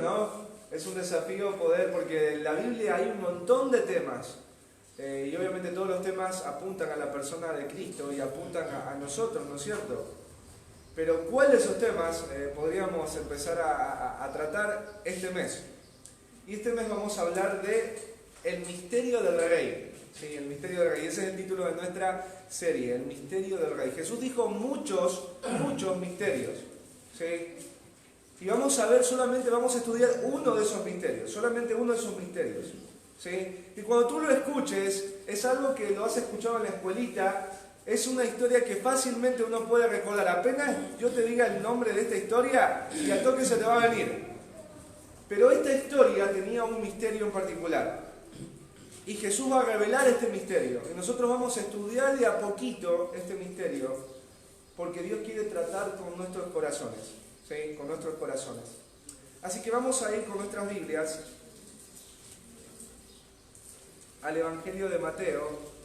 ¿no? Es un desafío poder, porque en la Biblia hay un montón de temas. Y obviamente todos los temas apuntan a la persona de Cristo y apuntan a nosotros, ¿no es cierto? Pero ¿cuál de esos temas podríamos empezar a tratar este mes? Y este mes vamos a hablar de el misterio del Rey. Sí, el misterio del Rey. Ese es el título de nuestra serie, el misterio del Rey. Jesús dijo muchos misterios. ¿Sí? Y vamos a ver, solamente vamos a estudiar uno de esos misterios, solamente uno de esos misterios. ¿Sí? Y cuando tú lo escuches, es algo que lo has escuchado en la escuelita, es una historia que fácilmente uno puede recordar. Apenas yo te diga el nombre de esta historia y al toque se te va a venir. Pero esta historia tenía un misterio en particular. Y Jesús va a revelar este misterio. Y nosotros vamos a estudiar de a poquito este misterio, porque Dios quiere tratar con nuestros corazones. ¿Sí? Con nuestros corazones. Así que vamos a ir con nuestras Biblias al Evangelio de Mateo,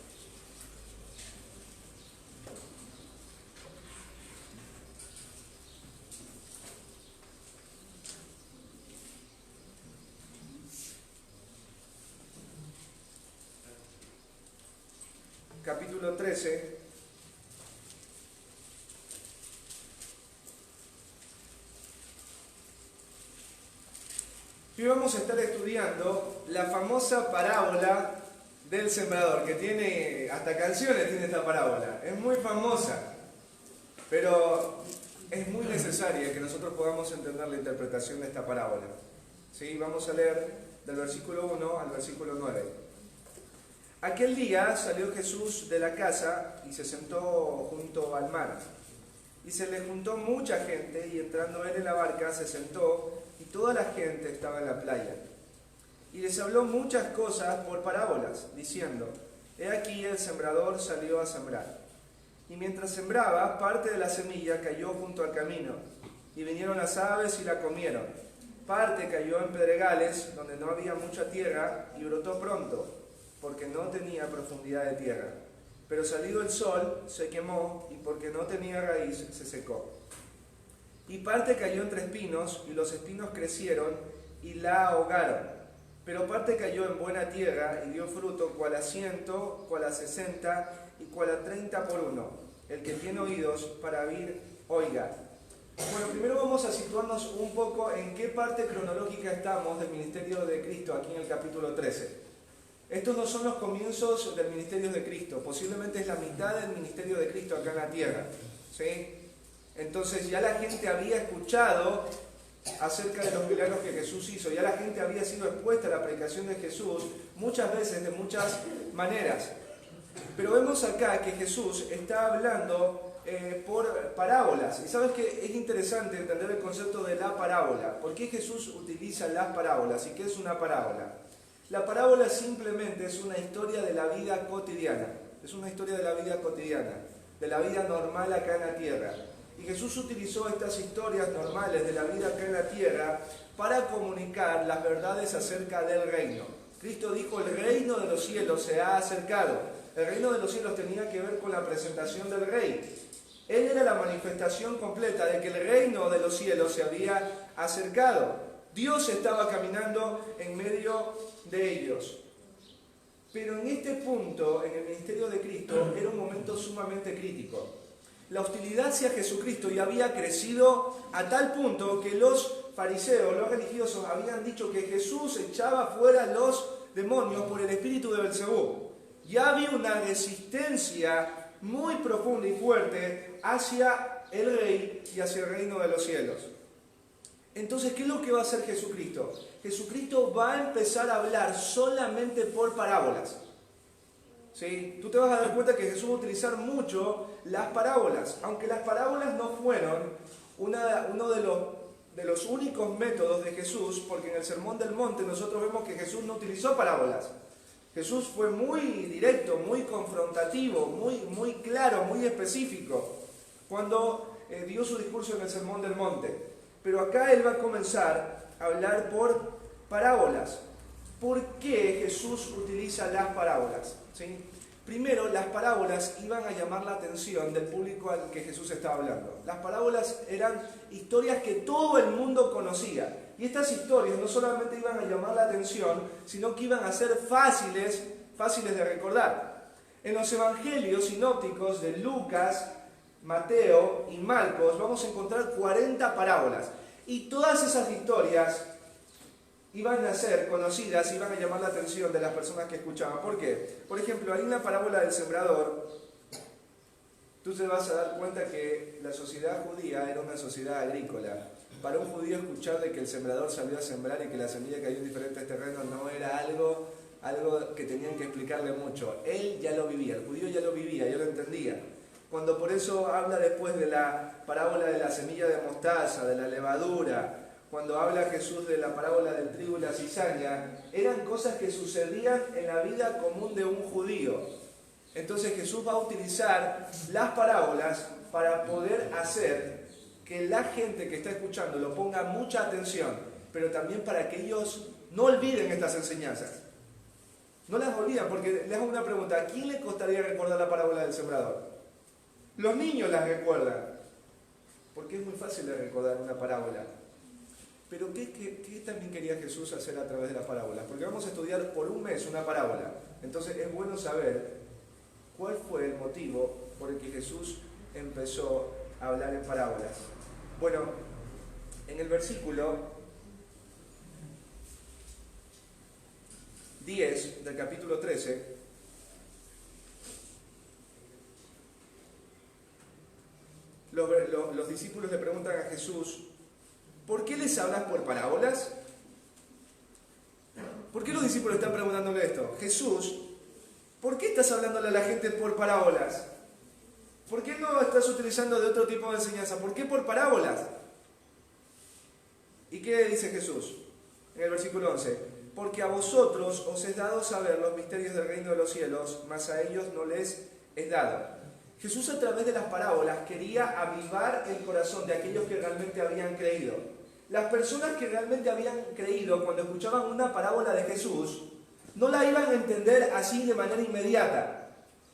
capítulo 13. Y vamos a estar estudiando la famosa parábola del sembrador, que tiene hasta canciones, tiene esta parábola. Es muy famosa, pero es muy necesaria que nosotros podamos entender la interpretación de esta parábola. ¿Sí? Vamos a leer del versículo 1 al versículo 9. Aquel día salió Jesús de la casa y se sentó junto al mar. Y se le juntó mucha gente, y entrando él en la barca se sentó, y toda la gente estaba en la playa. Y les habló muchas cosas por parábolas, diciendo: He aquí el sembrador salió a sembrar. Y mientras sembraba, parte de la semilla cayó junto al camino, y vinieron las aves y la comieron. Parte cayó en pedregales, donde no había mucha tierra, y brotó pronto, porque no tenía profundidad de tierra. Pero salido el sol, se quemó, y porque no tenía raíz, se secó. Y parte cayó entre espinos, y los espinos crecieron y la ahogaron. Pero parte cayó en buena tierra, y dio fruto, cual a 100, cual a 60, y cual a 30 por uno. El que tiene oídos para oír, oiga. Bueno, primero vamos a situarnos un poco en qué parte cronológica estamos del ministerio de Cristo, aquí en el capítulo 13. Estos no son los comienzos del ministerio de Cristo, posiblemente es la mitad del ministerio de Cristo acá en la tierra. ¿Sí? Entonces ya la gente había escuchado acerca de los milagros que Jesús hizo, ya la gente había sido expuesta a la predicación de Jesús muchas veces, de muchas maneras. Pero vemos acá que Jesús está hablando por parábolas. Y sabes que es interesante entender el concepto de la parábola. ¿Por qué Jesús utiliza las parábolas? ¿Y qué es una parábola? La parábola simplemente es una historia de la vida cotidiana. Es una historia de la vida cotidiana, de la vida normal acá en la tierra. Y Jesús utilizó estas historias normales de la vida acá en la tierra para comunicar las verdades acerca del reino. Cristo dijo: el reino de los cielos se ha acercado. El reino de los cielos tenía que ver con la presentación del Rey. Él era la manifestación completa de que el reino de los cielos se había acercado. Dios estaba caminando en medio de ellos. Pero en este punto, en el ministerio de Cristo, era un momento sumamente crítico. La hostilidad hacia Jesucristo ya había crecido a tal punto que los fariseos, los religiosos, habían dicho que Jesús echaba fuera los demonios por el espíritu de Belcebú. Ya había una resistencia muy profunda y fuerte hacia el Rey y hacia el reino de los cielos. Entonces, ¿qué es lo que va a hacer Jesucristo? Jesucristo va a empezar a hablar solamente por parábolas. ¿Sí? Tú te vas a dar cuenta que Jesús va a utilizar mucho las parábolas, aunque las parábolas no fueron uno de los únicos métodos de Jesús, porque en el Sermón del Monte nosotros vemos que Jesús no utilizó parábolas. Jesús fue muy directo, muy confrontativo, muy claro, muy específico cuando dio su discurso en el Sermón del Monte. Pero acá él va a comenzar a hablar por parábolas. ¿Por qué Jesús utiliza las parábolas? ¿Sí? Primero, las parábolas iban a llamar la atención del público al que Jesús estaba hablando. Las parábolas eran historias que todo el mundo conocía. Y estas historias no solamente iban a llamar la atención, sino que iban a ser fáciles de recordar. En los evangelios sinópticos de Lucas, Mateo y Marcos vamos a encontrar 40 parábolas. Y todas esas historias iban a ser conocidas, iban a llamar la atención de las personas que escuchaban. ¿Por qué? Por ejemplo, hay una parábola del sembrador. Tú te vas a dar cuenta que la sociedad judía era una sociedad agrícola. Para un judío escuchar de que el sembrador salió a sembrar y que la semilla cayó en diferentes terrenos no era algo que tenían que explicarle mucho. Él ya lo vivía, el judío ya lo vivía, ya lo entendía. Cuando por eso habla después de la parábola de la semilla de mostaza, de la levadura, cuando habla Jesús de la parábola del trigo y la cizaña, eran cosas que sucedían en la vida común de un judío. Entonces Jesús va a utilizar las parábolas para poder hacer que la gente que está escuchando lo ponga mucha atención, pero también para que ellos no olviden estas enseñanzas. No las olvidan, porque les hago una pregunta: ¿a quién le costaría recordar la parábola del sembrador? Los niños las recuerdan, porque es muy fácil de recordar una parábola. Pero ¿qué también quería Jesús hacer a través de las parábolas? Porque vamos a estudiar por un mes una parábola. Entonces es bueno saber cuál fue el motivo por el que Jesús empezó a hablar en parábolas. Bueno, en el versículo 10 del capítulo 13, los discípulos le preguntan a Jesús: ¿por qué les hablas por parábolas? ¿Por qué los discípulos están preguntándole esto? Jesús, ¿por qué estás hablándole a la gente por parábolas? ¿Por qué no estás utilizando de otro tipo de enseñanza? ¿Por qué por parábolas? ¿Y qué dice Jesús? En el versículo 11: porque a vosotros os es dado saber los misterios del reino de los cielos, mas a ellos no les es dado. Jesús, a través de las parábolas, quería avivar el corazón de aquellos que realmente habían creído. Las personas que realmente habían creído, cuando escuchaban una parábola de Jesús, no la iban a entender así de manera inmediata.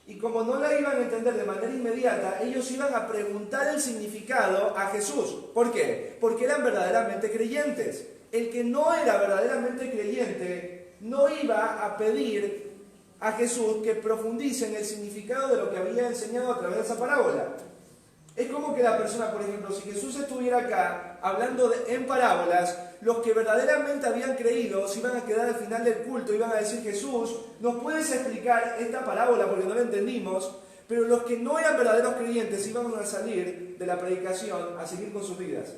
Y como no la iban a entender de manera inmediata, ellos iban a preguntar el significado a Jesús. ¿Por qué? Porque eran verdaderamente creyentes. El que no era verdaderamente creyente no iba a pedir a Jesús que profundice en el significado de lo que había enseñado a través de esa parábola. Es como que la persona, por ejemplo, si Jesús estuviera acá hablando en parábolas, los que verdaderamente habían creído se iban a quedar al final del culto, iban a decir: Jesús, ¿nos puedes explicar esta parábola porque no la entendimos? Pero los que no eran verdaderos creyentes iban a salir de la predicación a seguir con sus vidas.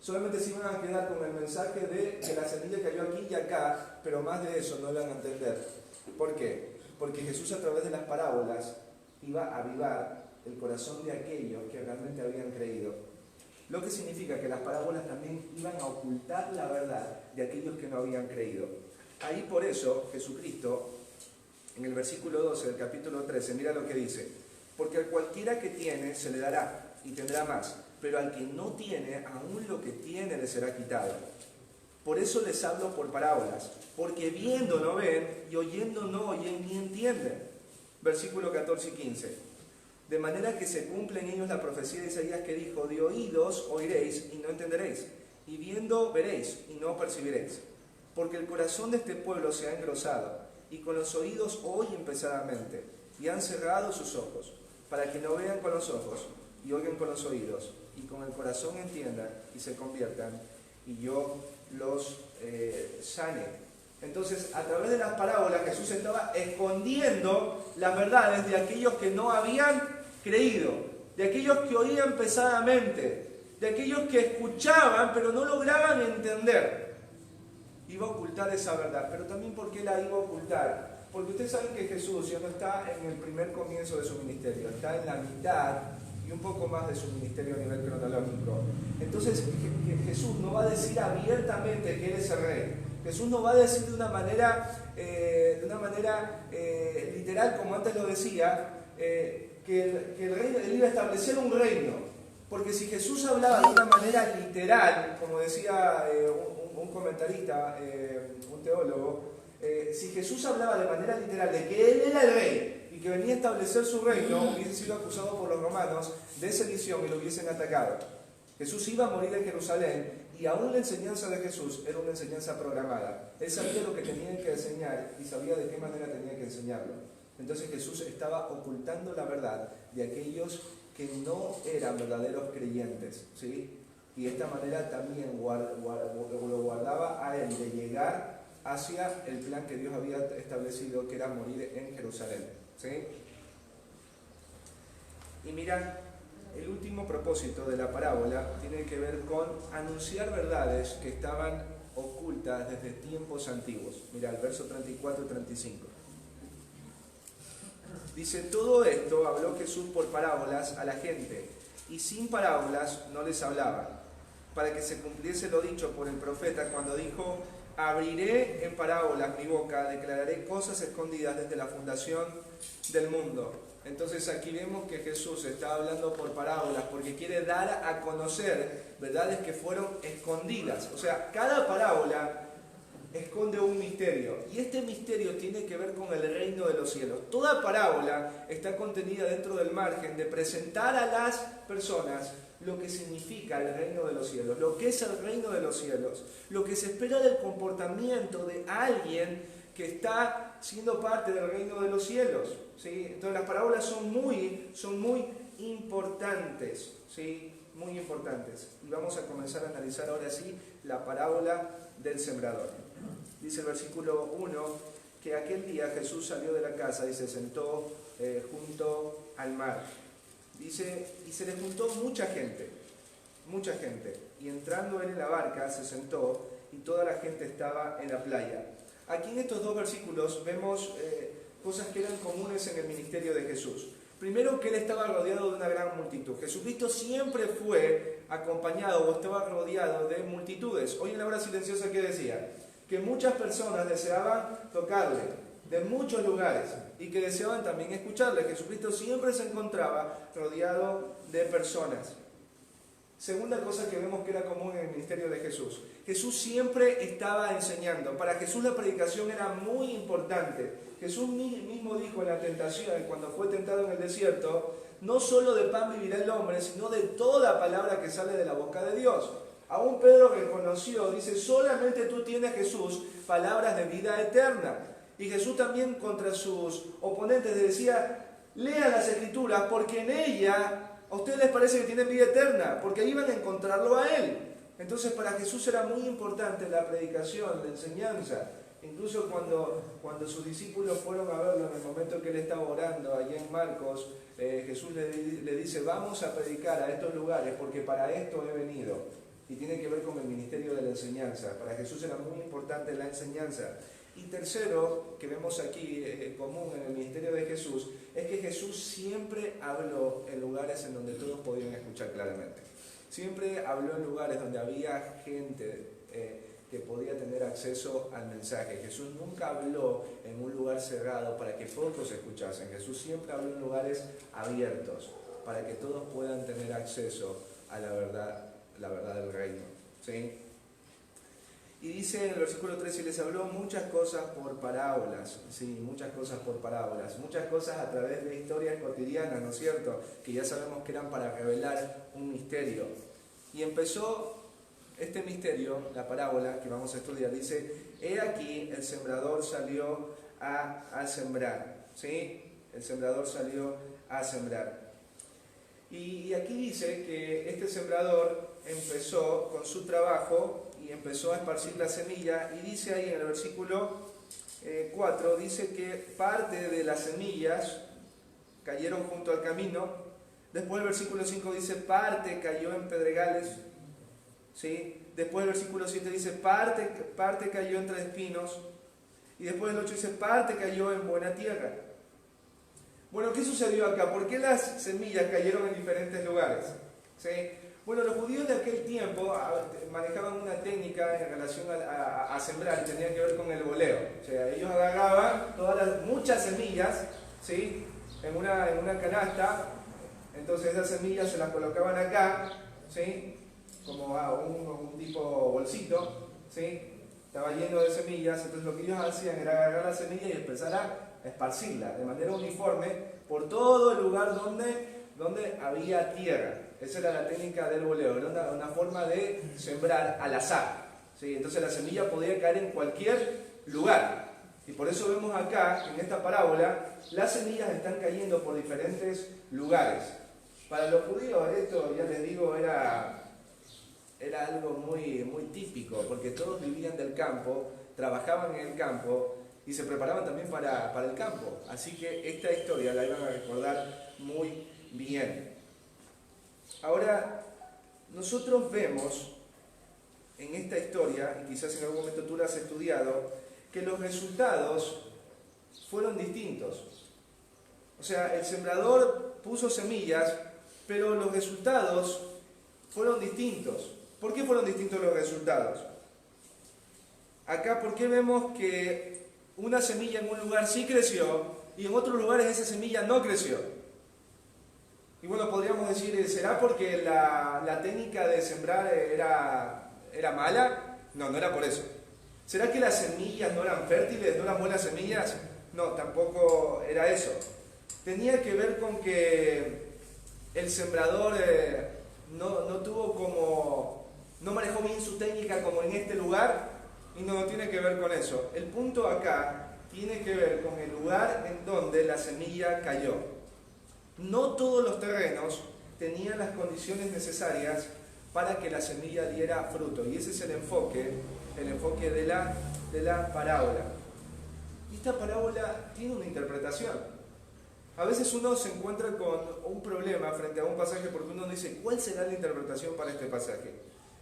Solamente se iban a quedar con el mensaje de que la semilla cayó aquí y acá, pero más de eso no iban a entender. ¿Por qué? Porque Jesús, a través de las parábolas, iba a avivar el corazón de aquellos que realmente habían creído. Lo que significa que las parábolas también iban a ocultar la verdad de aquellos que no habían creído. Ahí por eso Jesucristo, en el versículo 12 del capítulo 13, mira lo que dice: porque a cualquiera que tiene se le dará y tendrá más, pero al que no tiene, aún lo que tiene le será quitado. Por eso les hablo por parábolas, porque viendo no ven y oyendo no oyen ni entienden. Versículo 14 y 15. De manera que se cumple en ellos la profecía de Isaías que dijo: de oídos oiréis y no entenderéis, y viendo veréis y no percibiréis. Porque el corazón de este pueblo se ha engrosado, y con los oídos oyen pesadamente, y han cerrado sus ojos, para que no vean con los ojos, y oigan con los oídos, y con el corazón entiendan, y se conviertan, y yo los sane. Entonces, a través de las parábolas, Jesús estaba escondiendo las verdades de aquellos que no habían creído, de aquellos que oían pesadamente, de aquellos que escuchaban pero no lograban entender. Iba a ocultar esa verdad. Pero también, ¿por qué la iba a ocultar? Porque ustedes saben que Jesús ya no está en el primer comienzo de su ministerio, está en la mitad y un poco más de su ministerio a nivel cronológico. Entonces Jesús no va a decir abiertamente que Él es el rey. Jesús no va a decir de una manera literal, como antes lo decía, que el reino, Él iba a establecer un reino. Porque si Jesús hablaba de una manera literal, como decía un comentarista, un teólogo, si Jesús hablaba de manera literal de que Él era el rey y que venía a establecer su reino, hubiese sido acusado por los romanos de sedición y lo hubiesen atacado. Jesús iba a morir en Jerusalén Y aún la enseñanza de Jesús era una enseñanza programada. Él sabía lo que tenía que enseñar y sabía de qué manera tenía que enseñarlo. Entonces Jesús estaba ocultando la verdad de aquellos que no eran verdaderos creyentes, ¿sí? Y de esta manera también lo guardaba a él de llegar hacia el plan que Dios había establecido, que era morir en Jerusalén, ¿sí? Y mira, el último propósito de la parábola tiene que ver con anunciar verdades que estaban ocultas desde tiempos antiguos. Mira, el verso 34 y 35. Dice, todo esto habló Jesús por parábolas a la gente, y sin parábolas no les hablaba, para que se cumpliese lo dicho por el profeta cuando dijo, abriré en parábolas mi boca, declararé cosas escondidas desde la fundación del mundo. Entonces aquí vemos que Jesús está hablando por parábolas porque quiere dar a conocer verdades que fueron escondidas. O sea, cada parábola esconde un misterio, y este misterio tiene que ver con el reino de los cielos. Toda parábola está contenida dentro del margen de presentar a las personas lo que significa el reino de los cielos, lo que es el reino de los cielos, lo que se espera del comportamiento de alguien que está siendo parte del reino de los cielos, ¿sí? Entonces las parábolas son muy importantes, ¿sí? Muy importantes. Y vamos a comenzar a analizar ahora sí la parábola del sembrador. Dice el versículo 1 que aquel día Jesús salió de la casa y se sentó junto al mar. Dice, y se le juntó mucha gente, y entrando él en la barca se sentó y toda la gente estaba en la playa. Aquí en estos dos versículos vemos cosas que eran comunes en el ministerio de Jesús. Primero, que él estaba rodeado de una gran multitud. Jesucristo siempre fue acompañado o estaba rodeado de multitudes. Hoy en la hora silenciosa, ¿qué decía? Que muchas personas deseaban tocarle de muchos lugares y que deseaban también escucharle. Jesucristo siempre se encontraba rodeado de personas. Segunda cosa que vemos que era común en el ministerio de Jesús. Jesús siempre estaba enseñando. Para Jesús la predicación era muy importante. Jesús mismo dijo en la tentación, cuando fue tentado en el desierto, no solo de pan vivirá el hombre, sino de toda palabra que sale de la boca de Dios. Aún Pedro reconoció, dice, solamente tú tienes, Jesús, palabras de vida eterna. Y Jesús también contra sus oponentes decía, lean las Escrituras porque en ella a ustedes les parece que tienen vida eterna, porque ahí van a encontrarlo a Él. Entonces para Jesús era muy importante la predicación, la enseñanza. Incluso cuando sus discípulos fueron a verlo en el momento que Él estaba orando, allá en Marcos, Jesús le dice, vamos a predicar a estos lugares porque para esto he venido. Y tiene que ver con el ministerio de la enseñanza. Para Jesús era muy importante la enseñanza. Y tercero, que vemos aquí común en el ministerio de Jesús, es que Jesús siempre habló en lugares en donde todos podían escuchar claramente. Siempre habló en lugares donde había gente que podía tener acceso al mensaje. Jesús nunca habló en un lugar cerrado para que pocos escuchasen. Jesús siempre habló en lugares abiertos para que todos puedan tener acceso a la verdad del reino, ¿sí? Y dice en el versículo 13, y les habló muchas cosas por parábolas, ¿sí? Muchas cosas por parábolas, muchas cosas a través de historias cotidianas, ¿no es cierto? Que ya sabemos que eran para revelar un misterio. Y empezó este misterio, la parábola que vamos a estudiar, dice, he aquí el sembrador salió a sembrar, ¿sí? El sembrador salió a sembrar. Y aquí dice que este sembrador empezó con su trabajo y empezó a esparcir la semilla, y dice ahí en el versículo 4, dice que parte de las semillas cayeron junto al camino. Después el versículo 5 dice parte cayó en pedregales, ¿sí? Después el versículo 7 dice parte cayó entre espinos, y después el 8 dice parte cayó en buena tierra. Bueno, ¿qué sucedió acá? ¿Por qué las semillas cayeron en diferentes lugares? ¿Sí? Bueno, los judíos de aquel tiempo manejaban una técnica en relación a sembrar, y tenía que ver con el voleo. O sea, ellos agarraban muchas semillas, ¿sí? en una canasta, entonces esas semillas se las colocaban acá, ¿sí? Como un tipo bolsito, ¿sí? Estaba lleno de semillas, entonces lo que ellos hacían era agarrar la semilla y empezar a esparcirla de manera uniforme por todo el lugar donde había tierra. Esa era la técnica del voleo, era una forma de sembrar al azar. ¿Sí? Entonces la semilla podía caer en cualquier lugar. Y por eso vemos acá, en esta parábola, las semillas están cayendo por diferentes lugares. Para los judíos esto, ya les digo, era algo muy, muy típico, porque todos vivían del campo, trabajaban en el campo y se preparaban también para el campo. Así que esta historia la iban a recordar muy bien. Ahora, nosotros vemos en esta historia, y quizás en algún momento tú la has estudiado, que los resultados fueron distintos. O sea, el sembrador puso semillas, pero los resultados fueron distintos. ¿Por qué fueron distintos los resultados? Acá, ¿por qué vemos que una semilla en un lugar sí creció y en otros lugares esa semilla no creció? Y bueno, podríamos decir, ¿será porque la técnica de sembrar era mala? No, no era por eso. ¿Será que las semillas no eran fértiles, no eran buenas semillas? No, tampoco era eso. Tenía que ver con que el sembrador no manejó bien su técnica como en este lugar, y no tiene que ver con eso. El punto acá tiene que ver con el lugar en donde la semilla cayó. No todos los terrenos tenían las condiciones necesarias para que la semilla diera fruto, y ese es el enfoque de la parábola. Y esta parábola tiene una interpretación. A veces uno se encuentra con un problema frente a un pasaje porque uno dice, ¿cuál será la interpretación para este pasaje?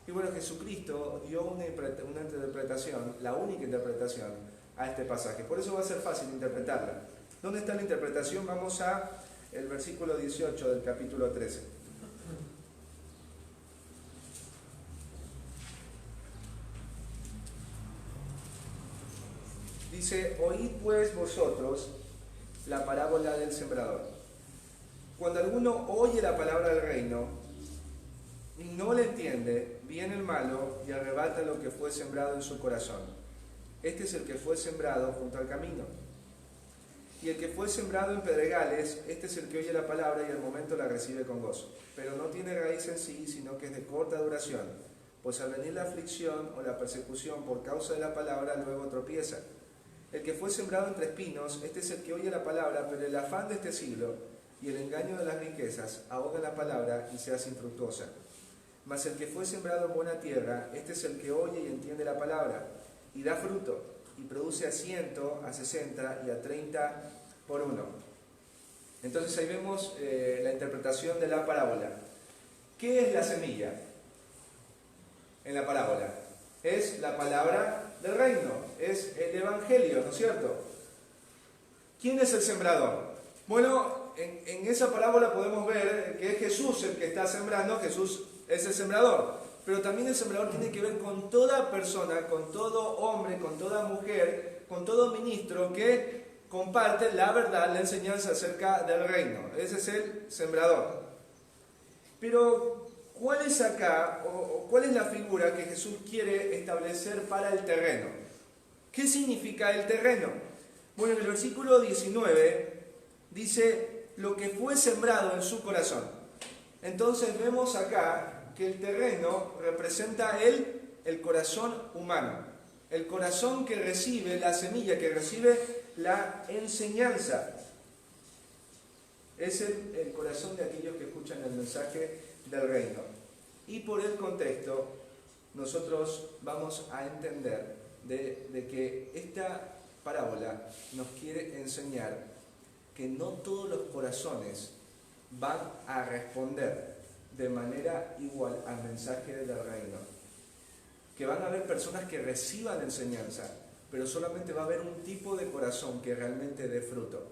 Y bueno, Jesucristo dio una interpretación, la única interpretación a este pasaje. Por eso va a ser fácil interpretarla. ¿Dónde está la interpretación? Vamos a el versículo 18 del capítulo 13. Dice, oíd pues vosotros la parábola del sembrador. Cuando alguno oye la palabra del reino y no le entiende, viene el malo y arrebata lo que fue sembrado en su corazón. Este es el que fue sembrado junto al camino. Y el que fue sembrado en pedregales, este es el que oye la palabra y al momento la recibe con gozo. Pero no tiene raíz en sí, sino que es de corta duración, pues al venir la aflicción o la persecución por causa de la palabra, luego tropieza. El que fue sembrado entre espinos, este es el que oye la palabra, pero el afán de este siglo y el engaño de las riquezas ahoga la palabra y se hace infructuosa. Mas el que fue sembrado en buena tierra, este es el que oye y entiende la palabra, y da fruto, y produce a 100, a 60 y a 30 por uno. Entonces ahí vemos la interpretación de la parábola. ¿Qué es la semilla en la parábola? Es la palabra del reino, es el evangelio, ¿no es cierto? ¿Quién es el sembrador? Bueno, en esa parábola podemos ver que es Jesús el que está sembrando, Jesús es el sembrador, pero también el sembrador tiene que ver con toda persona, con todo hombre, con toda mujer, con todo ministro que comparte la verdad, la enseñanza acerca del reino. Ese es el sembrador. Pero, ¿cuál es acá, o cuál es la figura que Jesús quiere establecer para el terreno? ¿Qué significa el terreno? Bueno, en el versículo 19 dice, lo que fue sembrado en su corazón. Entonces vemos acá que el terreno representa el corazón humano, el corazón que recibe la semilla, que recibe la enseñanza. Es el corazón de aquellos que escuchan el mensaje del reino. Y por el contexto, nosotros vamos a entender de que esta parábola nos quiere enseñar que no todos los corazones van a responder de manera igual al mensaje del reino. Que van a haber personas que reciban enseñanza, pero solamente va a haber un tipo de corazón que realmente dé fruto.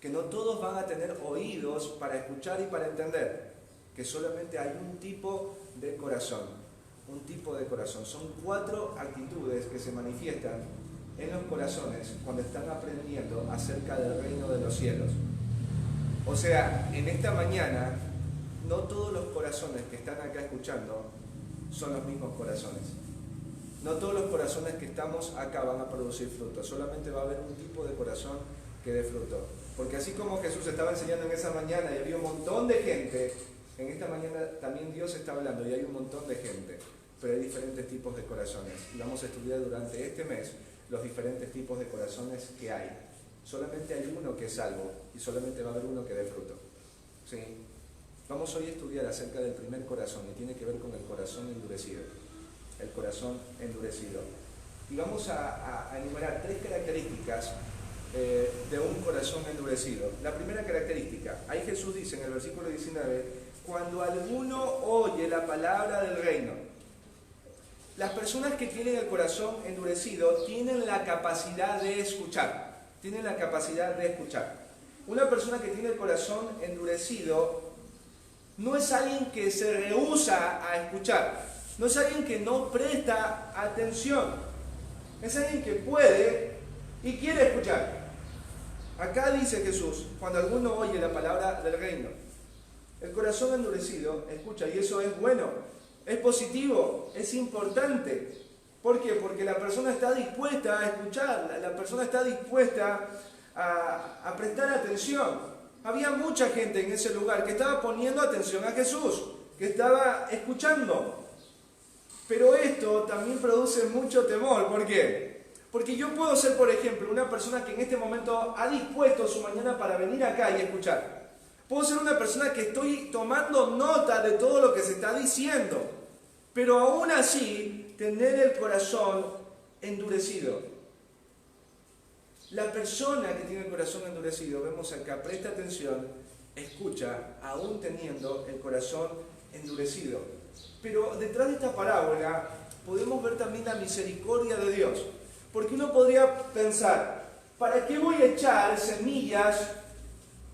Que no todos van a tener oídos para escuchar y para entender. Que solamente hay un tipo de corazón. Un tipo de corazón. Son 4 actitudes que se manifiestan en los corazones cuando están aprendiendo acerca del reino de los cielos. O sea, en esta mañana, no todos los corazones que están acá escuchando son los mismos corazones. No todos los corazones que estamos acá van a producir fruto. Solamente va a haber un tipo de corazón que dé fruto. Porque así como Jesús estaba enseñando en esa mañana y había un montón de gente En esta mañana también Dios está hablando y hay un montón de gente, pero hay diferentes tipos de corazones. Y vamos a estudiar durante este mes los diferentes tipos de corazones que hay. Solamente hay uno que es salvo y solamente va a haber uno que dé fruto. ¿Sí? Vamos hoy a estudiar acerca del primer corazón y tiene que ver con el corazón endurecido. El corazón endurecido. Y vamos a enumerar 3 características de un corazón endurecido. La primera característica, ahí Jesús dice en el versículo 19, cuando alguno oye la palabra del reino. Las personas que tienen el corazón endurecido tienen la capacidad de escuchar. Tienen la capacidad de escuchar. Una persona que tiene el corazón endurecido no es alguien que se rehúsa a escuchar. No es alguien que no presta atención. Es alguien que puede y quiere escuchar. Acá dice Jesús, cuando alguno oye la palabra del reino, el corazón endurecido escucha y eso es bueno, es positivo, es importante. ¿Por qué? Porque la persona está dispuesta a escuchar, la persona está dispuesta a prestar atención. Había mucha gente en ese lugar que estaba poniendo atención a Jesús, que estaba escuchando. Pero esto también produce mucho temor. ¿Por qué? Porque yo puedo ser, por ejemplo, una persona que en este momento ha dispuesto su mañana para venir acá y escuchar. Puedo ser una persona que estoy tomando nota de todo lo que se está diciendo, pero aún así tener el corazón endurecido. La persona que tiene el corazón endurecido, vemos acá, presta atención, escucha, aún teniendo el corazón endurecido. Pero detrás de esta parábola podemos ver también la misericordia de Dios. Porque uno podría pensar, ¿para qué voy a echar semillas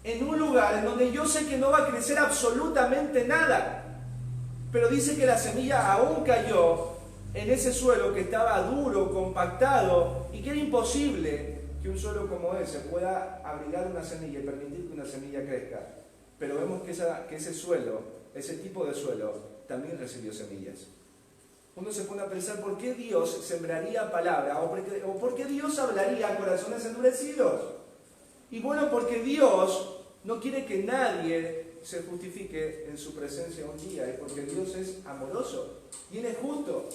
en un lugar en donde yo sé que no va a crecer absolutamente nada? Pero dice que la semilla aún cayó en ese suelo que estaba duro, compactado, y que era imposible que un suelo como ese pueda abrigar una semilla y permitir que una semilla crezca. Pero vemos que ese suelo, ese tipo de suelo, también recibió semillas. Uno se pone a pensar por qué Dios sembraría palabra o por qué Dios hablaría a corazones endurecidos. Y bueno, porque Dios no quiere que nadie se justifique en su presencia un día, es porque Dios es amoroso y Él es justo.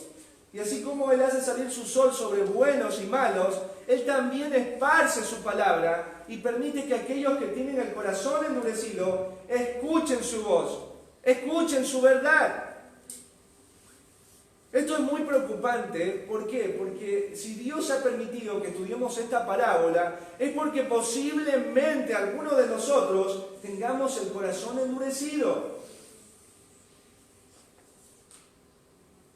Y así como Él hace salir su sol sobre buenos y malos, Él también esparce su palabra y permite que aquellos que tienen el corazón endurecido escuchen su voz, escuchen su verdad. Esto es muy preocupante. ¿Por qué? Porque si Dios ha permitido que estudiemos esta parábola, es porque posiblemente alguno de nosotros tengamos el corazón endurecido.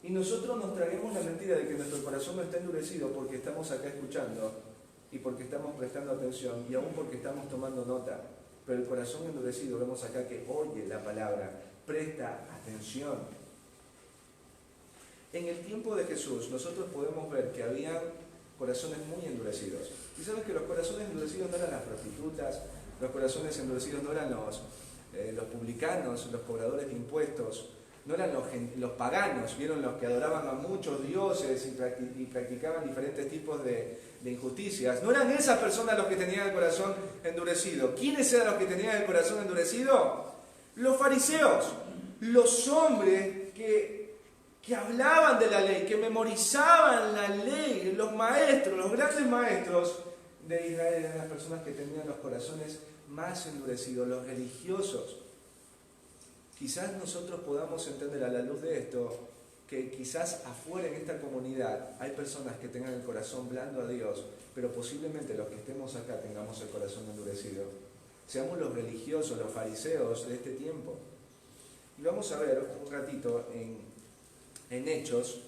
Y nosotros nos traguemos la mentira de que nuestro corazón no está endurecido porque estamos acá escuchando y porque estamos prestando atención y aún porque estamos tomando nota. Pero el corazón endurecido, vemos acá que oye la palabra, presta atención. En el tiempo de Jesús, nosotros podemos ver que había corazones muy endurecidos. Y sabes que los corazones endurecidos no eran las prostitutas, los corazones endurecidos no eran los publicanos, los cobradores de impuestos, no eran los paganos, vieron los que adoraban a muchos dioses y practicaban diferentes tipos de injusticias. No eran esas personas los que tenían el corazón endurecido. ¿Quiénes eran los que tenían el corazón endurecido? Los fariseos, los hombres que hablaban de la ley, que memorizaban la ley, los maestros, los grandes maestros de Israel eran las personas que tenían los corazones más endurecidos, los religiosos. Quizás nosotros podamos entender a la luz de esto que quizás afuera en esta comunidad hay personas que tengan el corazón blando a Dios, pero posiblemente los que estemos acá tengamos el corazón endurecido. Seamos los religiosos, los fariseos de este tiempo. Y vamos a ver un ratito en Hechos,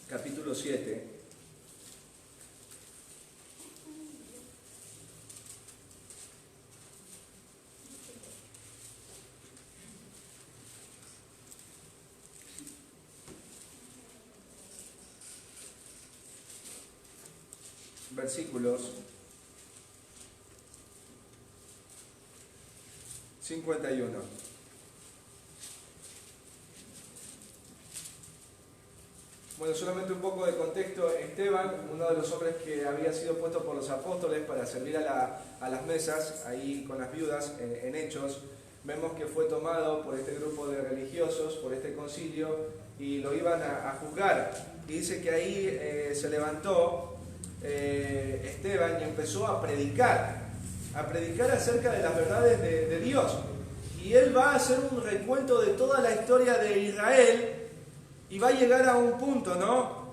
capítulo 7, versículos 51. Bueno, solamente un poco de contexto. Esteban, uno de los hombres que había sido puesto por los apóstoles para servir a las mesas, ahí con las viudas, en Hechos, vemos que fue tomado por este grupo de religiosos, por este concilio, y lo iban a juzgar. Y dice que ahí se levantó Esteban y empezó a predicar acerca de las verdades de Dios. Y él va a hacer un recuento de toda la historia de Israel. Y va a llegar a un punto, ¿no?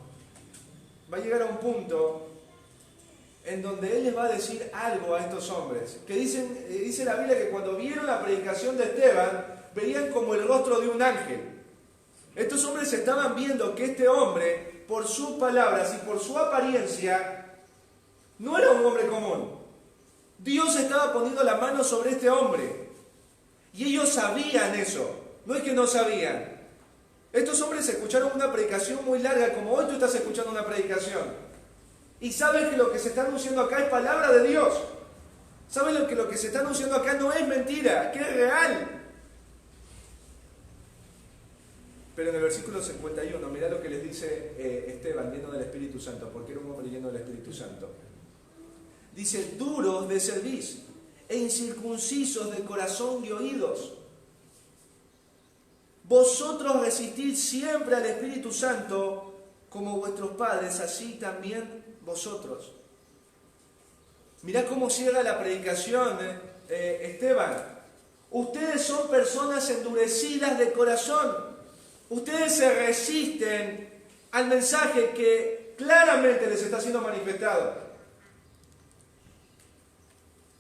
Va a llegar a un punto en donde él les va a decir algo a estos hombres. Que dice la Biblia que cuando vieron la predicación de Esteban, veían como el rostro de un ángel. Estos hombres estaban viendo que este hombre, por sus palabras y por su apariencia, no era un hombre común. Dios estaba poniendo la mano sobre este hombre. Y ellos sabían eso. No es que no sabían. Estos hombres escucharon una predicación muy larga, como hoy tú estás escuchando una predicación. Y saben que lo que se está anunciando acá es palabra de Dios. Saben que lo que se está anunciando acá no es mentira, que es real. Pero en el versículo 51, mirá lo que les dice Esteban, lleno del Espíritu Santo, porque era un hombre lleno del Espíritu Santo. Dice, duros de cerviz e incircuncisos de corazón y oídos. Vosotros resistid siempre al Espíritu Santo, como vuestros padres, así también vosotros. Mirá cómo cierra la predicación, Esteban. Ustedes son personas endurecidas de corazón. Ustedes se resisten al mensaje que claramente les está siendo manifestado.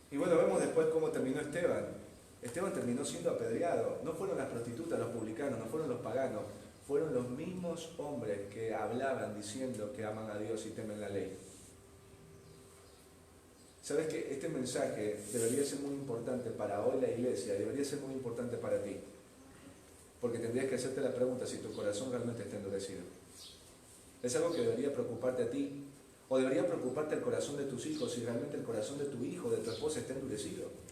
Y bueno, vemos después cómo terminó Esteban. Esteban terminó siendo apedreado. No fueron las prostitutas, los publicanos, no fueron los paganos. Fueron los mismos hombres que hablaban diciendo que aman a Dios y temen la ley. ¿Sabes qué? Este mensaje debería ser muy importante para hoy la iglesia, debería ser muy importante para ti. Porque tendrías que hacerte la pregunta si tu corazón realmente está endurecido. Es algo que debería preocuparte a ti, o debería preocuparte el corazón de tus hijos, si realmente el corazón de tu hijo, de tu esposa está endurecido.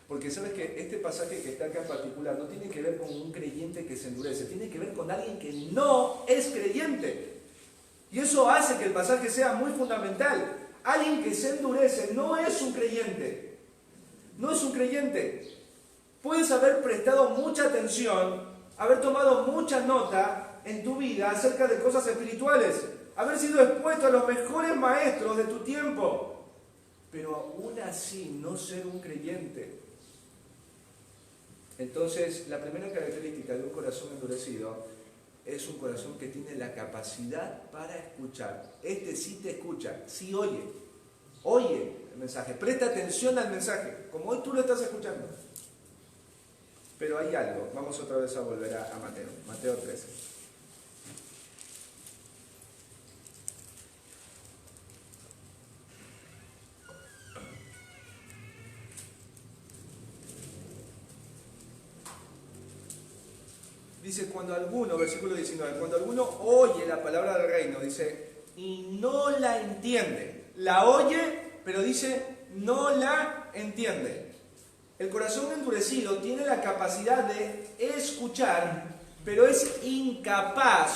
Porque sabes que este pasaje que está acá en particular no tiene que ver con un creyente que se endurece, tiene que ver con alguien que no es creyente. Y eso hace que el pasaje sea muy fundamental. Alguien que se endurece no es un creyente. No es un creyente. Puedes haber prestado mucha atención, haber tomado mucha nota en tu vida acerca de cosas espirituales, haber sido expuesto a los mejores maestros de tu tiempo, pero aún así no ser un creyente. Entonces, la primera característica de un corazón endurecido es un corazón que tiene la capacidad para escuchar. Este sí te escucha, sí oye el mensaje, presta atención al mensaje, como hoy tú lo estás escuchando. Pero hay algo, vamos otra vez a volver a Mateo 13. Dice, versículo 19, cuando alguno oye la palabra del reino, dice, y no la entiende. La oye, pero dice, no la entiende. El corazón endurecido tiene la capacidad de escuchar, pero es incapaz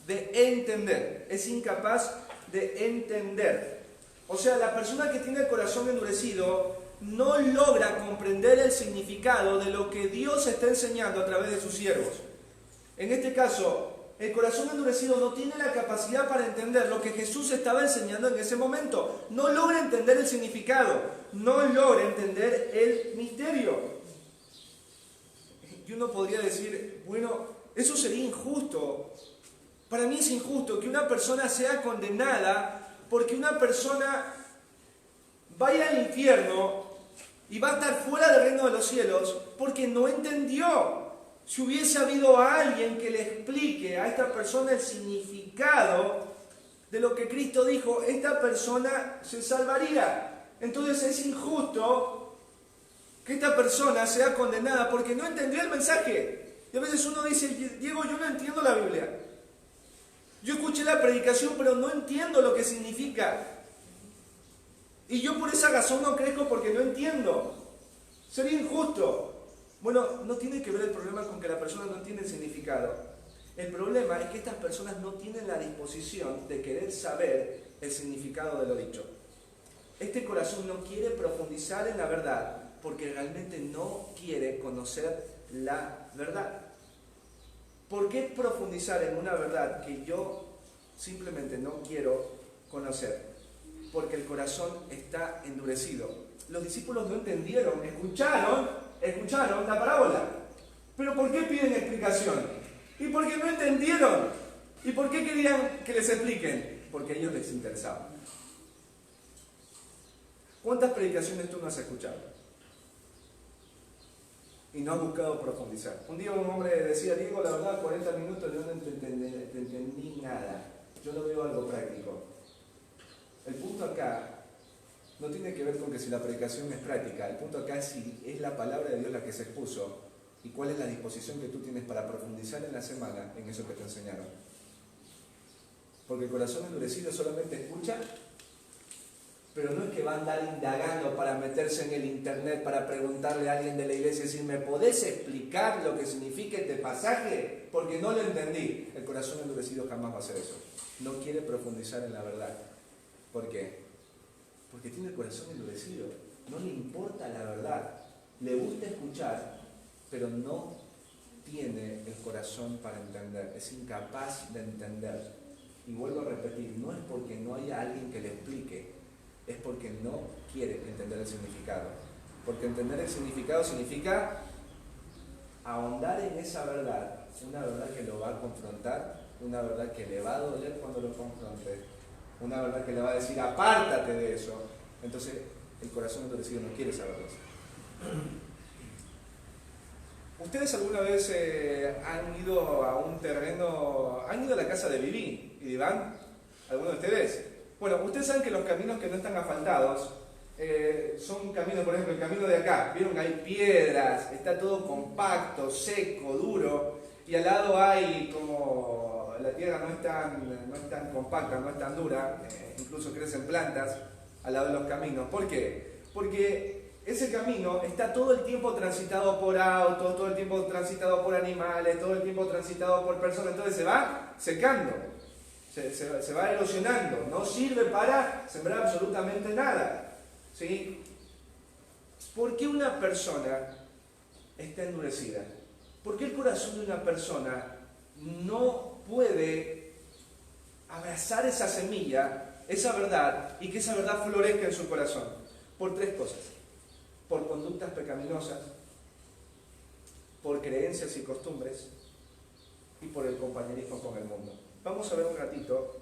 de entender. Es incapaz de entender. O sea, la persona que tiene el corazón endurecido no logra comprender el significado de lo que Dios está enseñando a través de sus siervos. En este caso, el corazón endurecido no tiene la capacidad para entender lo que Jesús estaba enseñando en ese momento. No logra entender el significado, no logra entender el misterio. Y uno podría decir, bueno, eso sería injusto. Para mí es injusto que una persona sea condenada porque una persona vaya al infierno y va a estar fuera del reino de los cielos porque no entendió. Si hubiese habido alguien que le explique a esta persona el significado de lo que Cristo dijo, esta persona se salvaría. Entonces es injusto que esta persona sea condenada porque no entendió el mensaje. Y a veces uno dice, Diego, yo no entiendo la Biblia. Yo escuché la predicación, pero no entiendo lo que significa. Y yo por esa razón no crezco porque no entiendo. Sería injusto. Bueno, no tiene que ver el problema con que la persona no entiende el significado. El problema es que estas personas no tienen la disposición de querer saber el significado de lo dicho. Este corazón no quiere profundizar en la verdad porque realmente no quiere conocer la verdad. ¿Por qué profundizar en una verdad que yo simplemente no quiero conocer? Porque el corazón está endurecido. Los discípulos no entendieron, escucharon la parábola. ¿Pero por qué piden explicación? ¿Y por qué no entendieron? ¿Y por qué querían que les expliquen? Porque a ellos les interesaba. ¿Cuántas predicaciones tú no has escuchado? Y no has buscado profundizar. Un día un hombre decía, Diego, la verdad, 40 minutos yo no entendí nada. Yo no veo algo práctico. El punto acá no tiene que ver con que si la predicación es práctica. El punto acá es si es la palabra de Dios la que se expuso y cuál es la disposición que tú tienes para profundizar en la semana en eso que te enseñaron. Porque el corazón endurecido solamente escucha, pero no es que va a andar indagando para meterse en el internet, para preguntarle a alguien de la iglesia y decir, ¿me podés explicar lo que significa este pasaje? Porque no lo entendí. El corazón endurecido jamás va a hacer eso. No quiere profundizar en la verdad. ¿Por qué? Porque tiene el corazón endurecido. No le importa la verdad. Le gusta escuchar, pero no tiene el corazón para entender. Es incapaz de entender. Y vuelvo a repetir, no es porque no haya alguien que le explique, es porque no quiere entender el significado. Porque entender el significado significa ahondar en esa verdad, una verdad que lo va a confrontar, una verdad que le va a doler cuando lo confronte, una verdad que le va a decir, apártate de eso. Entonces, el corazón endurecido no quiere saber eso. ¿Ustedes alguna vez han ido a un terreno, han ido a la casa de Viví y de Iván? ¿Alguno de ustedes? Bueno, ustedes saben que los caminos que no están asfaltados son caminos, por ejemplo, el camino de acá. Vieron que hay piedras, está todo compacto, seco, duro, y al lado hay como la tierra no es tan compacta, no es tan dura, incluso crecen plantas al lado de los caminos. ¿Por qué? Porque ese camino está todo el tiempo transitado por autos, todo el tiempo transitado por animales, todo el tiempo transitado por personas, entonces se va secando, se va erosionando, no sirve para sembrar absolutamente nada. ¿Sí? ¿Por qué una persona está endurecida? ¿Por qué el corazón de una persona no puede abrazar esa semilla, esa verdad, y que esa verdad florezca en su corazón? Por tres cosas. Por conductas pecaminosas, por creencias y costumbres, y por el compañerismo con el mundo. Vamos a ver un ratito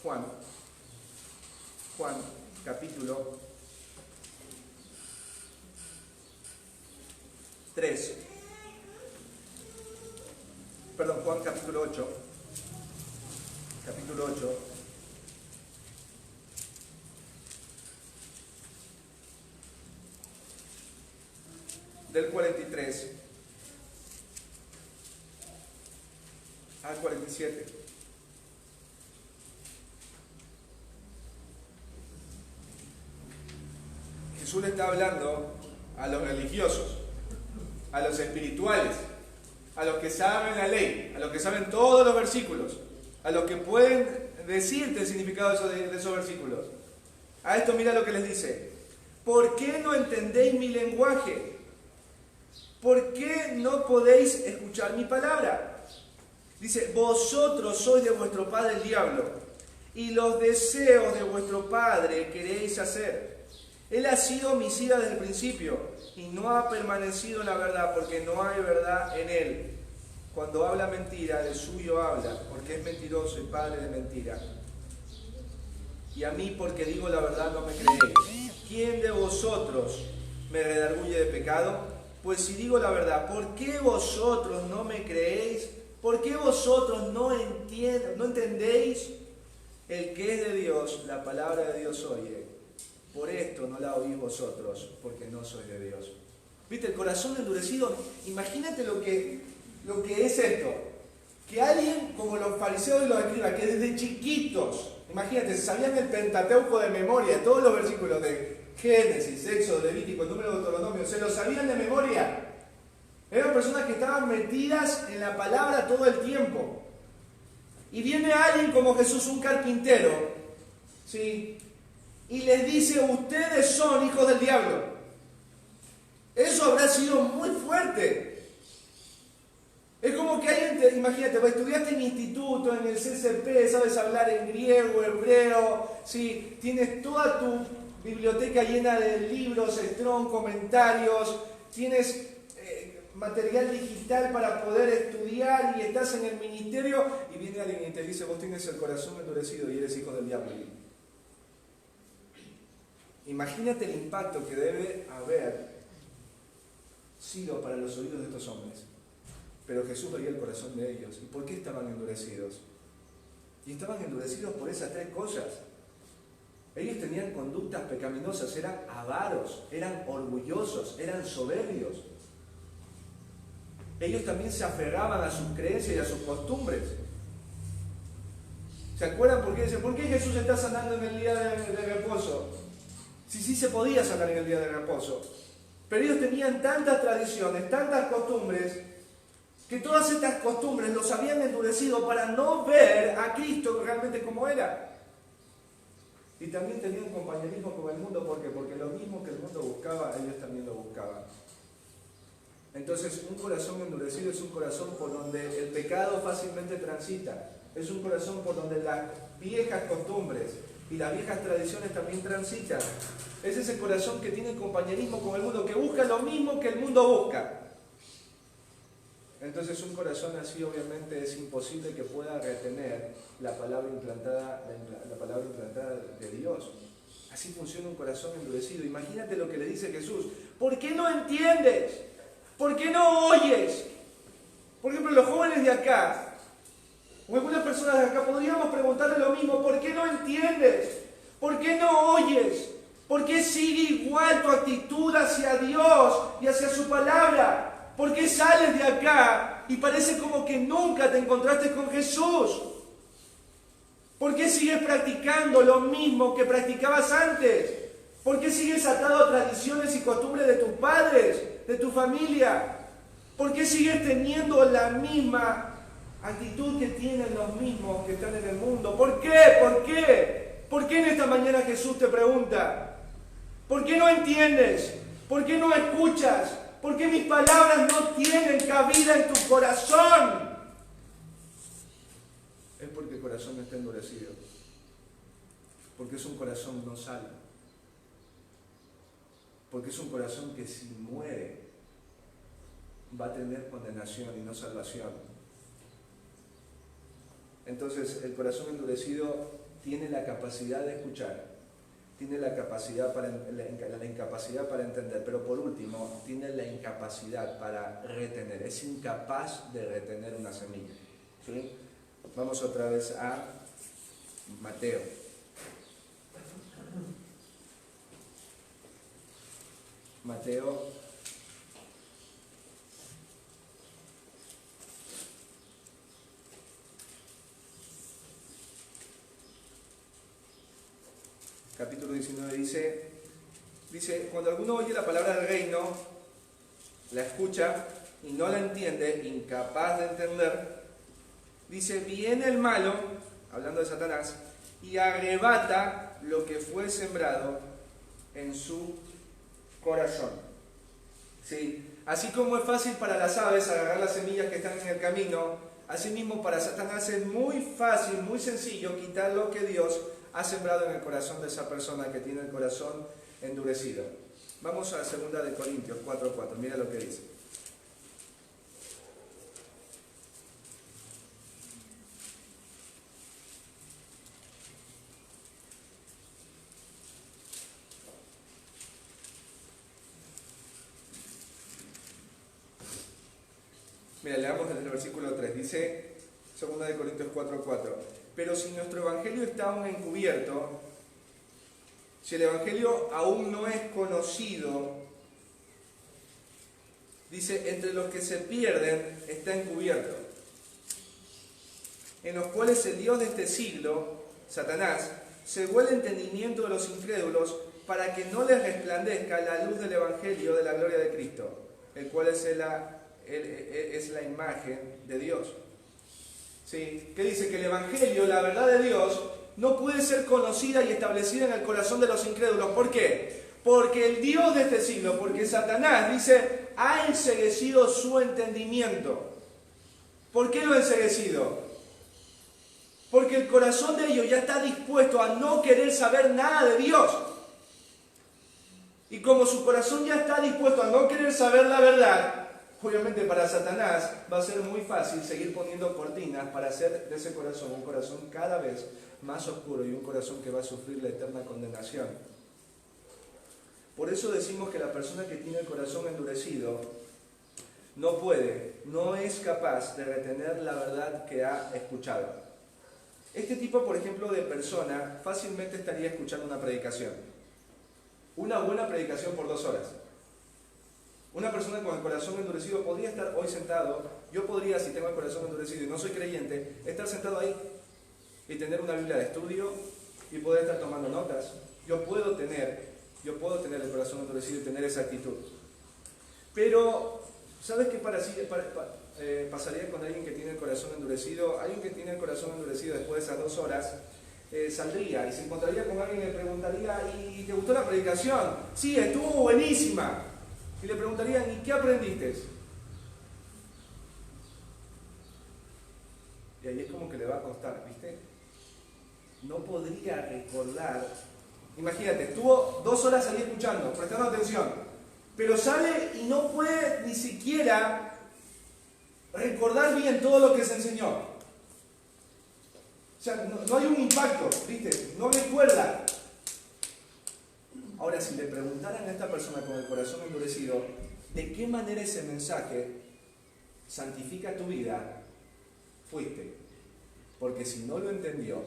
Juan capítulo 3. Perdón, Juan capítulo 8. Capítulo 8. Del 43 al 47. Jesús le está hablando a los religiosos, a los espirituales, a los que saben la ley, a los que saben todos los versículos, a los que pueden decirte el significado de esos versículos. A esto mira lo que les dice: ¿por qué no entendéis mi lenguaje? ¿Por qué no podéis escuchar mi palabra? Dice, vosotros sois de vuestro padre el diablo, y los deseos de vuestro padre queréis hacer. Él ha sido homicida desde el principio, y no ha permanecido en la verdad, porque no hay verdad en él. Cuando habla mentira, de suyo habla, porque es mentiroso y padre de mentira. Y a mí, porque digo la verdad, no me creéis. ¿Quién de vosotros me redarguye de pecado? Pues si digo la verdad, ¿por qué vosotros no me creéis? ¿Por qué vosotros no entendéis? El que es de Dios, la palabra de Dios oye. Por esto no la oís vosotros, porque no sois de Dios. ¿Viste? El corazón endurecido. Imagínate lo que es esto. Que alguien como los fariseos y los escribas, que desde chiquitos, imagínate, sabían el Pentateuco de memoria, todos los versículos de Génesis, Éxodo, Levítico, Número, Deuteronomio, se lo sabían de memoria. Eran personas que estaban metidas en la palabra todo el tiempo. y viene alguien como Jesús, un carpintero, ¿sí? Y les dice, ustedes son hijos del diablo. Eso habrá sido muy fuerte. Es como que alguien, imagínate, estudiaste en instituto, en el CCP, sabes hablar en griego, hebreo, ¿sí? Tienes toda tu biblioteca llena de libros, Strong, comentarios, tienes material digital para poder estudiar y estás en el ministerio y viene alguien y te dice, vos tienes el corazón endurecido y eres hijo del diablo. Imagínate el impacto que debe haber sido para los oídos de estos hombres. Pero Jesús veía el corazón de ellos. ¿Y por qué estaban endurecidos? Y estaban endurecidos por esas tres cosas. Ellos tenían conductas pecaminosas, eran avaros, eran orgullosos, eran soberbios. Ellos también se aferraban a sus creencias y a sus costumbres. ¿Se acuerdan por qué? Dicen, ¿por qué Jesús está sanando en el día de reposo? Sí se podía sanar en el día de reposo. Pero ellos tenían tantas tradiciones, tantas costumbres, que todas estas costumbres los habían endurecido para no ver a Cristo realmente como era. Y también tenían compañerismo con el mundo, ¿por qué? Porque lo mismo que el mundo buscaba, ellos también lo buscaban. Entonces, un corazón endurecido es un corazón por donde el pecado fácilmente transita. Es un corazón por donde las viejas costumbres y las viejas tradiciones también transitan. Es ese corazón que tiene compañerismo con el mundo, que busca lo mismo que el mundo busca. Entonces, un corazón así obviamente es imposible que pueda retener la palabra implantada de Dios. Así funciona un corazón endurecido. Imagínate lo que le dice Jesús. ¿Por qué no entiendes? ¿Por qué no oyes? Por ejemplo, los jóvenes de acá, o algunas personas de acá, podríamos preguntarle lo mismo. ¿Por qué no entiendes? ¿Por qué no oyes? ¿Por qué sigue igual tu actitud hacia Dios y hacia su palabra? ¿Por qué sales de acá y parece como que nunca te encontraste con Jesús? ¿Por qué sigues practicando lo mismo que practicabas antes? ¿Por qué sigues atado a tradiciones y costumbres de tus padres, de tu familia? ¿Por qué sigues teniendo la misma actitud que tienen los mismos que están en el mundo? ¿Por qué? ¿Por qué? ¿Por qué en esta mañana Jesús te pregunta? ¿Por qué no entiendes? ¿Por qué no escuchas? ¿Por qué mis palabras no tienen cabida en tu corazón? Es porque el corazón está endurecido. Porque es un corazón no salvo. Porque es un corazón que si muere va a tener condenación y no salvación. Entonces el corazón endurecido tiene la capacidad de escuchar, tiene la incapacidad para entender, pero por último tiene la incapacidad para retener, es incapaz de retener una semilla. ¿Sí? Vamos otra vez a Mateo. Mateo capítulo 19 dice, cuando alguno oye la palabra del reino, la escucha y no la entiende, incapaz de entender, dice, viene el malo, hablando de Satanás, y arrebata lo que fue sembrado en su corazón. ¿Sí? Así como es fácil para las aves agarrar las semillas que están en el camino, asimismo para Satanás es muy fácil, muy sencillo quitar lo que Dios ha sembrado en el corazón de esa persona que tiene el corazón endurecido. Vamos a 2 Corintios 4:4, mira lo que dice. Mira, leamos desde el versículo 3, dice 2 Corintios 4:4. Pero si nuestro evangelio está aún encubierto, si el evangelio aún no es conocido, dice, entre los que se pierden está encubierto, en los cuales el Dios de este siglo, Satanás, cegó el entendimiento de los incrédulos para que no les resplandezca la luz del evangelio de la gloria de Cristo, el cual es la imagen de Dios. ¿sí? Que dice que el Evangelio, la verdad de Dios, no puede ser conocida y establecida en el corazón de los incrédulos. ¿Por qué? Porque el Dios de este siglo, porque Satanás, dice, ha enceguecido su entendimiento. ¿Por qué lo ha enceguecido? Porque el corazón de ellos ya está dispuesto a no querer saber nada de Dios. Y como su corazón ya está dispuesto a no querer saber la verdad, obviamente para Satanás va a ser muy fácil seguir poniendo cortinas para hacer de ese corazón un corazón cada vez más oscuro y un corazón que va a sufrir la eterna condenación. Por eso decimos que la persona que tiene el corazón endurecido no puede, no es capaz de retener la verdad que ha escuchado. Este tipo, por ejemplo, de persona fácilmente estaría escuchando una predicación. Una buena predicación por 2 horas. Una persona con el corazón endurecido podría estar hoy sentado, yo podría, si tengo el corazón endurecido y no soy creyente, estar sentado ahí y tener una Biblia de estudio y poder estar tomando notas. Yo puedo tener el corazón endurecido y tener esa actitud. Pero, ¿sabes qué pasaría con alguien que tiene el corazón endurecido? Alguien que tiene el corazón endurecido después de esas 2 horas, saldría y se encontraría con alguien y le preguntaría, ¿y te gustó la predicación? Sí, estuvo buenísima. Y le preguntarían, ¿y qué aprendiste? Y ahí es como que le va a costar, ¿viste? No podría recordar. Imagínate, estuvo 2 horas ahí escuchando, prestando atención, pero sale y no puede ni siquiera recordar bien todo lo que se enseñó. O sea, no hay un impacto, ¿viste? No recuerda. Ahora, si le preguntaran a esta persona con el corazón endurecido, ¿de qué manera ese mensaje santifica tu vida? Fuiste. Porque si no lo entendió,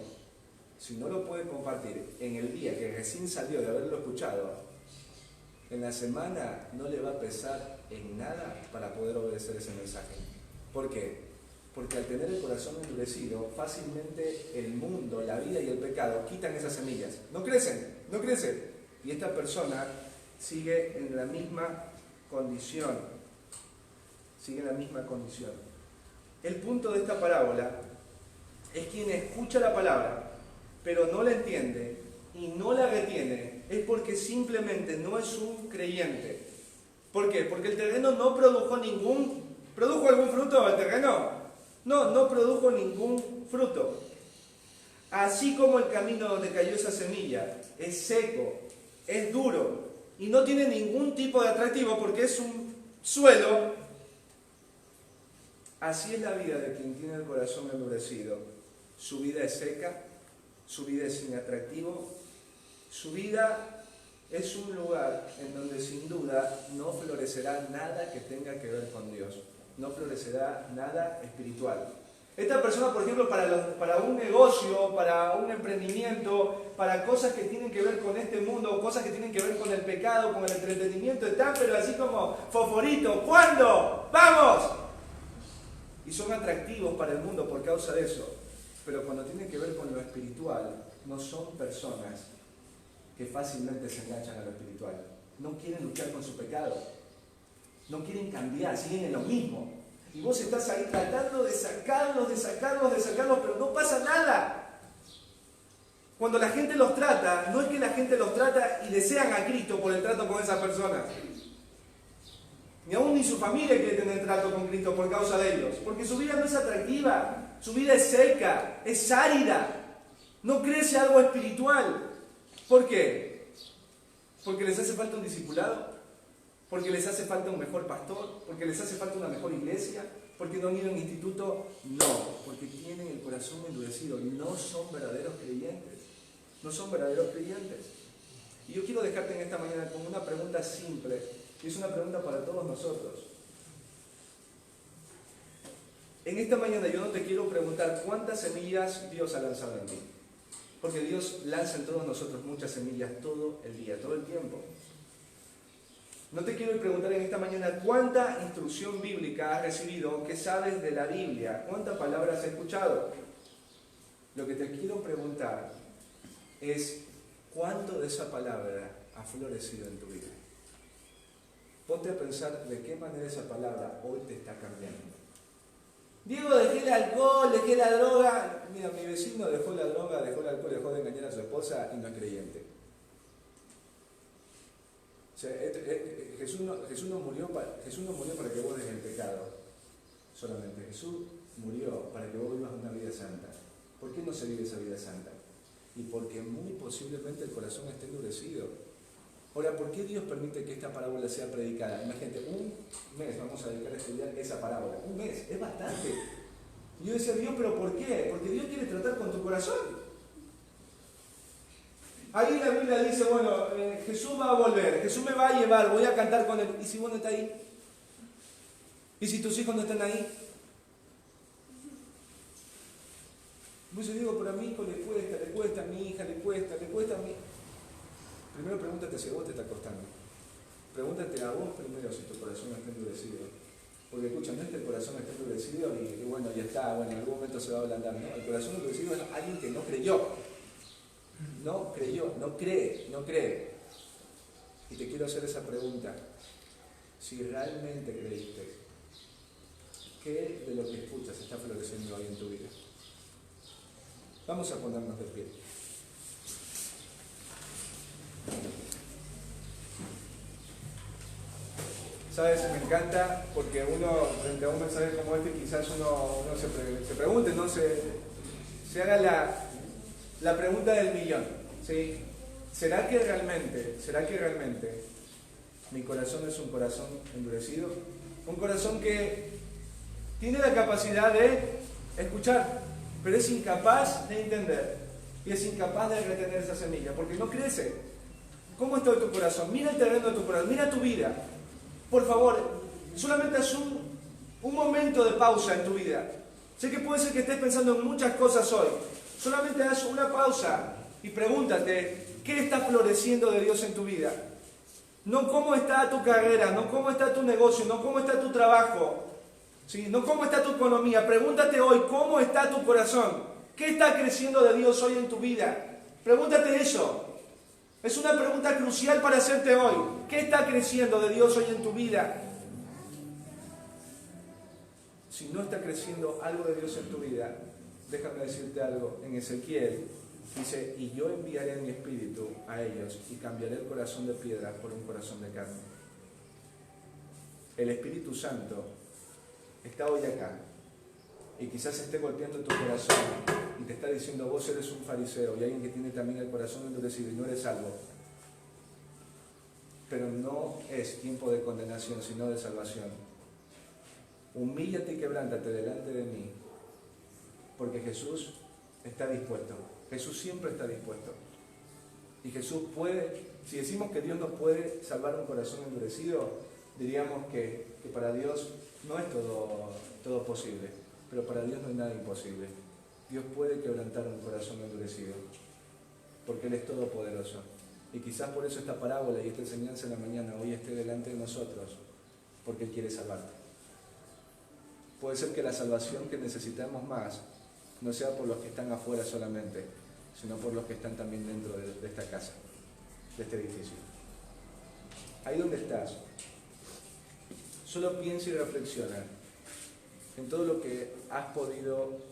si no lo puede compartir en el día que recién salió de haberlo escuchado, en la semana no le va a pesar en nada para poder obedecer ese mensaje. ¿Por qué? Porque al tener el corazón endurecido, fácilmente el mundo, la vida y el pecado quitan esas semillas. No crecen. Y esta persona sigue en la misma condición. El punto de esta parábola es quien escucha la palabra, pero no la entiende y no la retiene, es porque simplemente no es un creyente. ¿Por qué? Porque el terreno no produjo ningún... ¿Produjo algún fruto el terreno? No produjo ningún fruto. Así como el camino donde cayó esa semilla es seco, es duro y no tiene ningún tipo de atractivo porque es un suelo, así es la vida de quien tiene el corazón endurecido. Su vida es seca, su vida es sin atractivo, su vida es un lugar en donde sin duda no florecerá nada que tenga que ver con Dios, no florecerá nada espiritual. Esta persona, por ejemplo, para un negocio, para un emprendimiento, para cosas que tienen que ver con este mundo, cosas que tienen que ver con el pecado, con el entretenimiento, están pero así como fosforito. ¿Cuándo? ¡Vamos! Y son atractivos para el mundo por causa de eso. Pero cuando tienen que ver con lo espiritual, no son personas que fácilmente se enganchan a lo espiritual. No quieren luchar con su pecado. No quieren cambiar, siguen en lo mismo. Y vos estás ahí tratando de sacarlos, pero no pasa nada. Cuando la gente los trata, no es que la gente los trata y desean a Cristo por el trato con esas personas. Ni aún ni su familia quiere tener trato con Cristo por causa de ellos. Porque su vida no es atractiva, su vida es seca, es árida. No crece algo espiritual. ¿Por qué? Porque les hace falta un discipulado. ¿Porque les hace falta un mejor pastor? ¿Porque les hace falta una mejor iglesia? ¿Porque no han ido a un instituto? No, porque tienen el corazón endurecido. No son verdaderos creyentes. No son verdaderos creyentes. Y yo quiero dejarte en esta mañana con una pregunta simple, y es una pregunta para todos nosotros. En esta mañana yo no te quiero preguntar cuántas semillas Dios ha lanzado en ti. Porque Dios lanza en todos nosotros muchas semillas todo el día, todo el tiempo. No te quiero preguntar en esta mañana cuánta instrucción bíblica has recibido, qué sabes de la Biblia, cuántas palabras has escuchado. Lo que te quiero preguntar es cuánto de esa palabra ha florecido en tu vida. Ponte a pensar de qué manera esa palabra hoy te está cambiando. Diego, dejé el alcohol, dejé la droga. Mira, mi vecino dejó la droga, dejó el alcohol, dejó de engañar a su esposa y no es creyente. O sea, Jesús no murió para que vos dejes el pecado solamente. Jesús murió para que vos vivas una vida santa. ¿Por qué no se vive esa vida santa? Y porque muy posiblemente el corazón esté endurecido. Ahora, ¿por qué Dios permite que esta parábola sea predicada? Imagínate, un mes vamos a dedicar a estudiar esa parábola. Un mes, es bastante. Y yo decía, Dios, ¿pero por qué? Porque Dios quiere tratar con tu corazón. Ahí la Biblia dice, bueno, Jesús va a volver, Jesús me va a llevar, voy a cantar con él. ¿Y si vos no estás ahí? ¿Y si tus hijos no están ahí? Pues yo digo, pero a mi hijo le cuesta, a mi hija le cuesta a mí. Primero pregúntate si a vos te está costando. Pregúntate a vos primero si tu corazón está endurecido. Porque escucha, no es que el corazón esté endurecido y bueno, ya está, bueno, en algún momento se va a ablandar, ¿no? El corazón endurecido es alguien que no creyó. No creyó, no cree. Y te quiero hacer esa pregunta. Si realmente creíste, ¿qué de lo que escuchas está floreciendo hoy en tu vida? Vamos a ponernos de pie. ¿Sabes? Me encanta porque uno, frente a un mensaje como este, quizás uno se pregunte, ¿no? Se haga la pregunta del millón, ¿sí? ¿Será que realmente mi corazón es un corazón endurecido? Un corazón que tiene la capacidad de escuchar, pero es incapaz de entender y es incapaz de retener esa semilla, porque no crece. ¿Cómo está tu corazón? Mira el terreno de tu corazón, mira tu vida. Por favor, solamente haz un momento de pausa en tu vida. Sé que puede ser que estés pensando en muchas cosas hoy. Solamente haz una pausa y pregúntate, ¿qué está floreciendo de Dios en tu vida? No cómo está tu carrera, no cómo está tu negocio, no cómo está tu trabajo, ¿sí? No cómo está tu economía. Pregúntate hoy, ¿cómo está tu corazón? ¿Qué está creciendo de Dios hoy en tu vida? Pregúntate eso. Es una pregunta crucial para hacerte hoy. ¿Qué está creciendo de Dios hoy en tu vida? Si no está creciendo algo de Dios en tu vida, déjame decirte algo. En Ezequiel dice, y yo enviaré mi espíritu a ellos y cambiaré el corazón de piedra por un corazón de carne. El Espíritu Santo está hoy acá y quizás esté golpeando tu corazón y te está diciendo, vos eres un fariseo y alguien que tiene también el corazón endurecido y no eres salvo. Pero no es tiempo de condenación, sino de salvación. Humíllate y quebrántate delante de mí, porque Jesús está dispuesto. Jesús siempre está dispuesto. Y Jesús puede, si decimos que Dios no puede salvar un corazón endurecido, diríamos que para Dios no es todo posible, pero para Dios no hay nada imposible. Dios puede quebrantar un corazón endurecido, porque Él es todopoderoso. Y quizás por eso esta parábola y esta enseñanza en la mañana hoy esté delante de nosotros, porque Él quiere salvarte. Puede ser que la salvación que necesitamos más no sea por los que están afuera solamente, sino por los que están también dentro de esta casa, de este edificio. Ahí donde estás, solo piensa y reflexiona en todo lo que has podido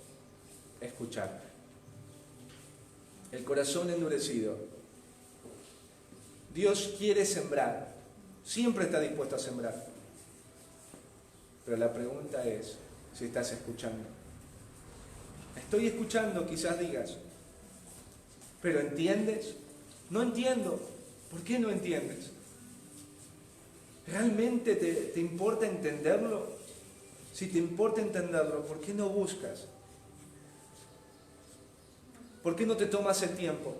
escuchar. El corazón endurecido. Dios quiere sembrar, siempre está dispuesto a sembrar. Pero la pregunta es si estás escuchando. Estoy escuchando, quizás digas, pero ¿entiendes? No entiendo. ¿Por qué no entiendes? ¿Realmente te importa entenderlo? Si te importa entenderlo, ¿por qué no buscas? ¿Por qué no te tomas el tiempo?